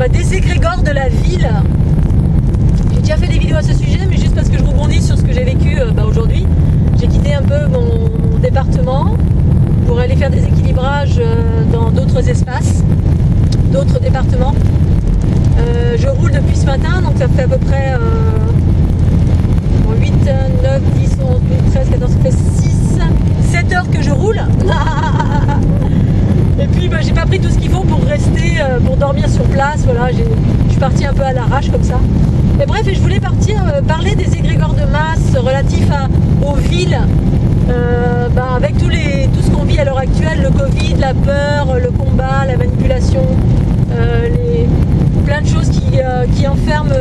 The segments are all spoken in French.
des égrégores de la ville. J'ai déjà fait des vidéos à ce sujet, mais juste parce que je rebondis sur ce que j'ai vécu aujourd'hui. J'ai quitté un peu mon département pour aller faire des équilibrages dans d'autres espaces, d'autres départements. Je roule depuis ce matin, donc ça fait à peu près 8, 9, 10, 11, 12, 13, 14, ça fait 6, 7 heures que je roule. Et puis j'ai pas pris tout ce qu'il faut pour rester, pour dormir sur place. Voilà, je suis partie un peu à l'arrache comme ça. Et bref, je voulais parler des égrégores de masse relatifs aux villes, avec tout ce qu'on vit à l'heure actuelle, le Covid, la peur, le combat, la manipulation, plein de choses qui enferment,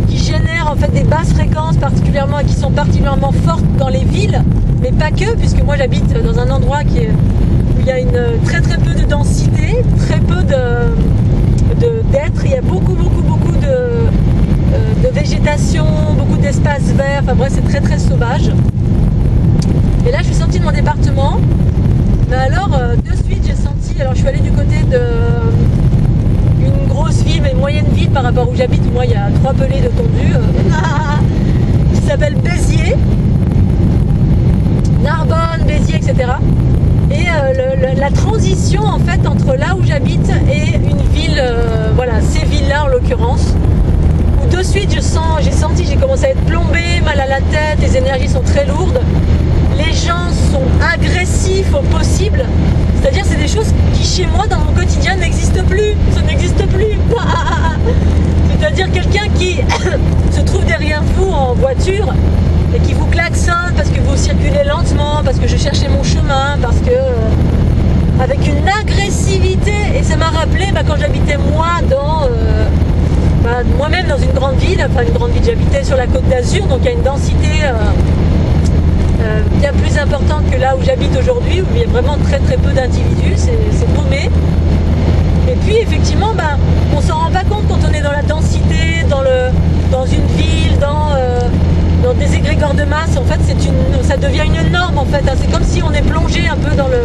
qui génèrent en fait des basses fréquences particulièrement, qui sont particulièrement fortes dans les villes, mais pas que, puisque moi j'habite dans un endroit où il y a très peu de densité, très peu d'êtres, il y a beaucoup de végétation, beaucoup d'espaces verts, enfin bref, c'est très sauvage. Et là je suis sortie de mon département, mais alors de suite j'ai senti, alors je suis allée du côté d'une grosse ville, mais une moyenne ville par rapport où j'habite, où moi il y a 3 pelés de tondu, qui s'appelle Béziers, Narbonne, Béziers, etc. Et la transition en fait entre là où j'habite et une ville, ces villes-là en l'occurrence, où de suite j'ai commencé à être plombée, mal à la tête, les énergies sont très lourdes, les gens sont agressifs au possible, c'est-à-dire c'est des choses qui chez moi dans mon quotidien n'existent plus, ça n'existe plus. C'est-à-dire quelqu'un qui se trouve derrière vous en voiture et qui vous klaxonne parce que vous circulez lentement, parce que je cherchais mon chemin, parce que avec une agressivité, et ça m'a rappelé quand j'habitais moi-même dans une grande ville, j'habitais sur la Côte d'Azur, donc il y a une densité bien plus importante que là où j'habite aujourd'hui, où il y a vraiment très peu d'individus, c'est paumé. Et puis effectivement, on s'en rend pas compte quand on est dans la densité, dans une ville, dans des égrégores de masse. En fait, ça devient une norme en fait. C'est comme si on est plongé un peu dans une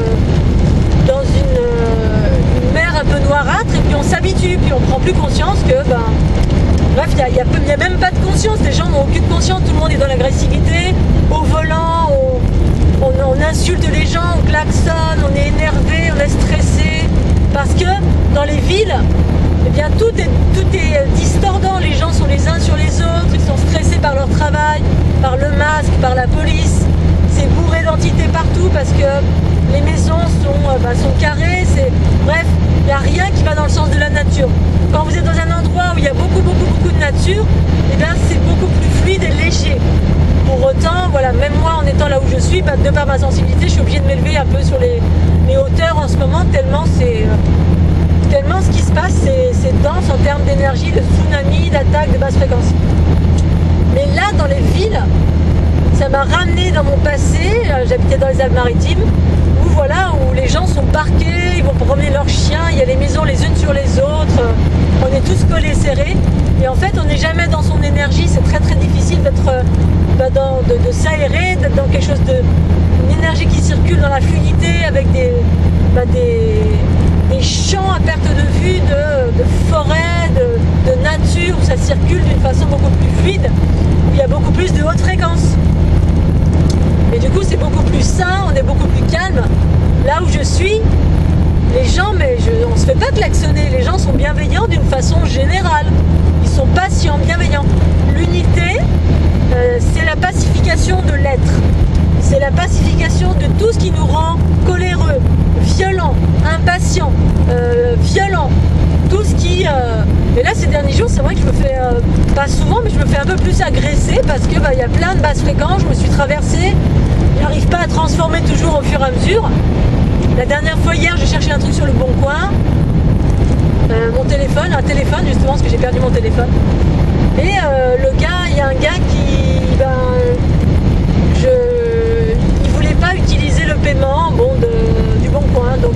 mer un peu noirâtre, et puis on s'habitue, puis on prend plus conscience que bref, il n'y a même pas de conscience, les gens n'ont aucune conscience, tout le monde est dans l'agressivité, au volant, on insulte les gens, on klaxonne, on est énervé, on est stressé, parce que dans les villes, tout est distordant, les gens sont les uns sur les autres, ils sont stressés par leur travail, par le masque, par la police, c'est bourré d'entités partout parce que les maisons sont carrées, bref, il n'y a rien qui va dans le sens de la nature. Quand vous êtes dans un endroit où il y a beaucoup de nature, c'est beaucoup plus fluide et léger. Pour autant, même moi en étant là où je suis, de par ma sensibilité, je suis obligée de m'élever un peu sur les hauteurs en ce moment, tellement ce qui se passe, c'est dense en termes d'énergie, de tsunami, d'attaque, de basse fréquence. Mais là, dans les villes, ça m'a ramené dans mon passé, j'habitais dans les Alpes-Maritimes, où les gens sont parqués, ils vont promener leurs chiens, il y a les maisons les unes sur les autres, on est tous collés serrés, et en fait on n'est jamais dans son énergie, c'est très difficile de s'aérer, d'être dans quelque chose une énergie qui circule dans la fluidité avec des champs à perte de vue, de forêt, de nature, où ça circule d'une façon beaucoup plus fluide, où il y a beaucoup plus de hautes fréquences. Et du coup c'est beaucoup plus sain, on est beaucoup plus calme. Là où je suis, les gens, on se fait pas klaxonner, les gens sont bienveillants d'une façon générale. Ils sont patients, bienveillants. L'unité, c'est la pacification de l'être. C'est la pacification de tout ce qui nous rend coléreux, violents, impatients, violents. Tout ce qui... Et là, ces derniers jours, c'est vrai que je me fais, pas souvent, mais je me fais un peu plus agresser parce que y a plein de basses fréquences, je me suis traversée, je n'arrive pas à transformer toujours au fur et à mesure. La dernière fois, hier, j'ai cherché un truc sur le Bon Coin, un téléphone justement, parce que j'ai perdu mon téléphone. Et il y a un gars qui... il voulait pas utiliser le paiement du Bon Coin, donc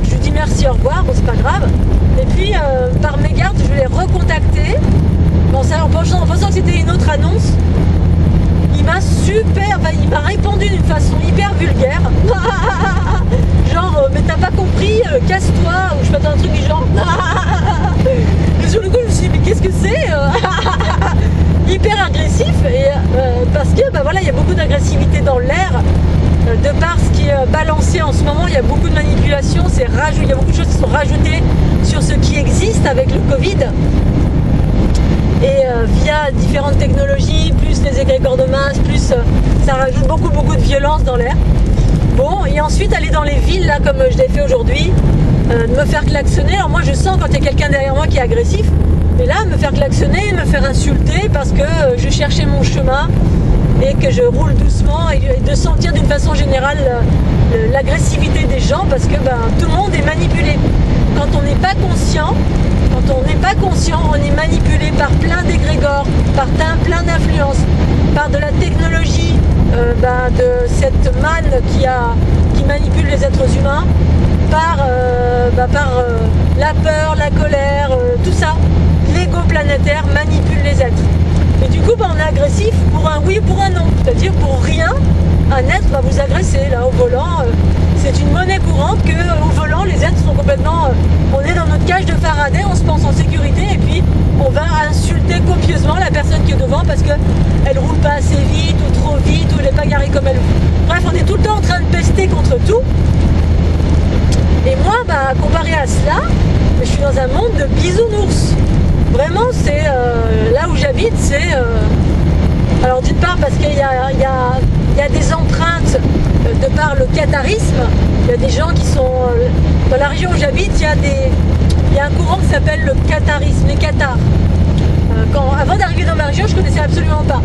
je lui dis merci, au revoir, c'est pas grave. Et puis par mégarde, je l'ai recontacté en pensant que c'était une autre annonce. Il il m'a répondu d'une façon hyper vulgaire. Genre, mais t'as pas compris, casse-toi, ou je fais un truc du genre. Et sur le coup, je me suis dit, mais qu'est-ce que c'est hyper agressif, et parce que bah voilà, il y a beaucoup d'agressivité dans l'air, de par ce qui est balancé en ce moment. Il y a beaucoup de manipulation, il y a beaucoup de choses qui sont rajoutées sur ce qui existe avec le Covid. Et via différentes technologies, plus les égrégores de masse, plus ça rajoute beaucoup de violence dans l'air. Bon, et ensuite aller dans les villes, là, comme je l'ai fait aujourd'hui, de me faire klaxonner. Alors moi je sens quand il y a quelqu'un derrière moi qui est agressif, mais là me faire klaxonner, me faire insulter parce que je cherchais mon chemin et que je roule doucement, et de sentir d'une façon générale l'agressivité des gens, parce que ben, tout le monde est manipulé. Quand on n'est pas conscient, on est manipulé par plein d'égrégores, par plein d'influences, par de la technologie, de cette manne qui manipule les êtres humains, par la peur, la colère, tout ça. L'ego planétaire manipule les êtres. Et du coup, on est agressif pour un oui ou pour un non. C'est-à-dire pour rien, un être va vous agresser. Là, au volant, c'est une monnaie courante qu'au volant, les êtres sont complètement... on est dans notre cage de Faraday, on se pense en sécurité, et puis on va insulter copieusement la personne qui est devant parce qu'elle roule pas assez vite, ou trop vite, ou elle n'est pas garée comme elle veut. Bref, on est tout le temps en train de pester contre tout. Et moi, comparé à cela, je suis dans un monde de bisounours. Vraiment, c'est là où j'habite, c'est... alors d'une part parce qu'il y a des empreintes de par le catharisme. Il y a des gens qui sont... dans la région où j'habite, il y a un courant qui s'appelle le catharisme, les cathars. Avant d'arriver dans ma région, je ne connaissais absolument pas.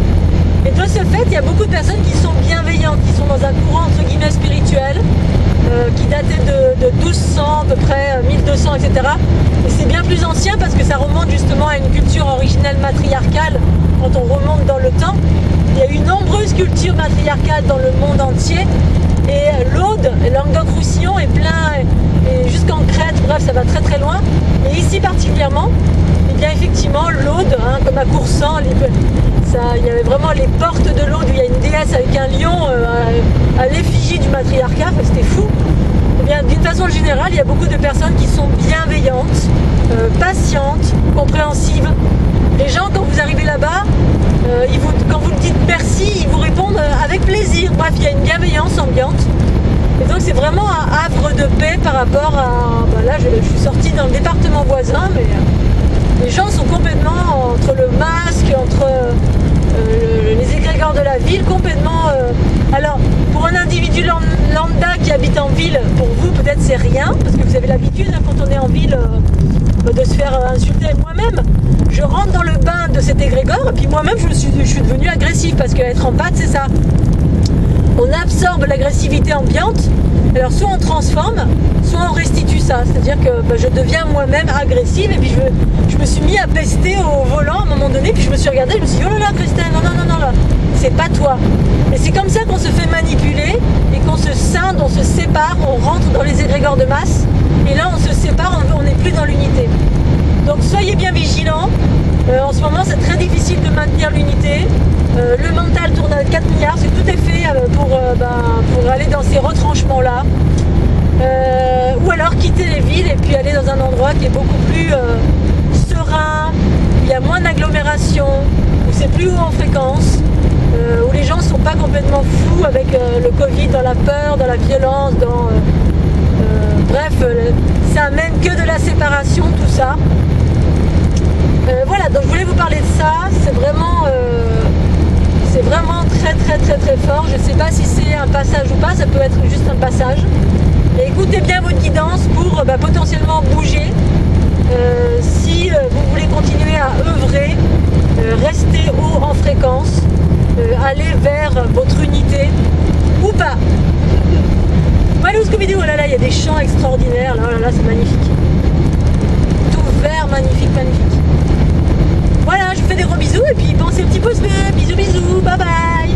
Et de ce fait, il y a beaucoup de personnes qui sont bienveillantes, qui sont dans un courant entre guillemets spirituel, qui datait de 1200, à peu près 1200, etc. Et c'est bien plus ancien parce que ça remonte justement à une culture originelle matriarcale. Quand on remonte dans le temps, il y a eu nombreuses cultures matriarcales dans le monde entier. Et l'Aude, Languedoc-Roussillon est plein, et jusqu'en Crète, bref, ça va très loin. Et ici particulièrement, il y a effectivement l'Aude, comme à Coursan, il y avait vraiment les portes de l'Aude où il y a une déesse avec un lion à l'effigie du matriarcat. Enfin, c'était fou. Eh bien, d'une façon générale, il y a beaucoup de personnes qui sont bienveillantes, patientes, compréhensives. Les gens, quand vous arrivez là-bas, quand vous dites merci, ils vous répondent avec plaisir. Bref, il y a une bienveillance ambiante. Et donc c'est vraiment un havre de paix par rapport à... là, je suis sortie dans le département voisin, mais les gens sont complètement entre le masque, entre les égrégores de la ville, complètement... alors, pour un individu lambda qui habite en ville, pour vous, peut-être c'est rien, parce que vous avez l'habitude, quand on est en ville, de se faire insulter. Moi-même, je rentre dans le bain de cet égrégore, et puis moi-même, je suis devenue agressive, parce qu'être en pâte, c'est ça. On absorbe l'agressivité ambiante, alors soit on transforme, soit on restitue ça. C'est-à-dire que je deviens moi-même agressive, et puis je me suis mis à pester au volant à un moment donné, puis je me suis regardée, je me suis dit, oh là là, Christelle, non, là, c'est pas toi. Et c'est comme ça qu'on se fait manipuler, et qu'on se scinde, on se sépare, on rentre dans les égrégores de masse, et là on se sépare, on n'est plus dans l'unité. Donc soyez bien vigilants. En ce moment, c'est très difficile de maintenir l'unité. Le mental tourne à 4 milliards, c'est tout est fait pour aller dans ces retranchements-là. Ou alors quitter les villes et puis aller dans un endroit qui est beaucoup plus serein, où il y a moins d'agglomération, où c'est plus haut en fréquence, où les gens ne sont pas complètement fous avec le Covid, dans la peur, dans la violence, bref, ça amène que de la séparation, tout ça. Voilà, donc je voulais vous parler de ça. C'est vraiment très fort. Je ne sais pas si c'est un passage ou pas, ça peut être juste un passage. Et écoutez bien votre guidance pour potentiellement bouger. Si vous voulez continuer à œuvrer, rester haut en fréquence, aller vers votre unité ou pas. Voilà, Scooby-Doo, oh là là, il y a des chants extraordinaires, là, c'est magnifique. Tout vert, magnifique. Voilà, je vous fais des gros bisous et puis pensez un petit pouce bleu. Bisous, bye bye.